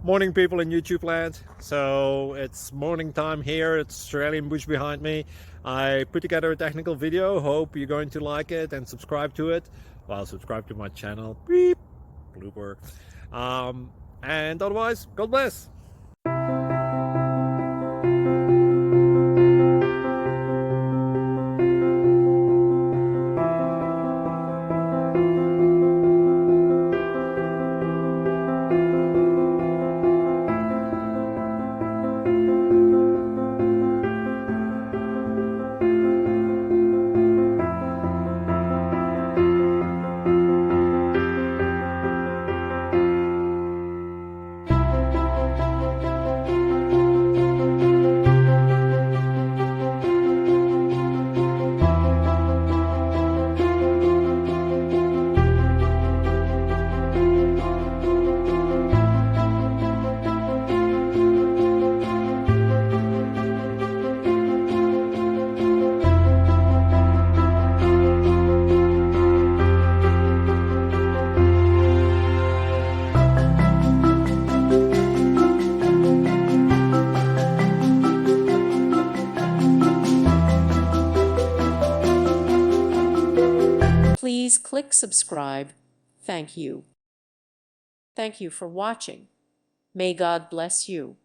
Morning, people in YouTube land. So it's morning time here. It's Australian bush behind me. I put together a technical video. Hope you're going to like it and subscribe to it. Well, subscribe to my channel. Beep. Blooper. And otherwise, God bless. Please click subscribe. Thank you. Thank you for watching. May God bless you.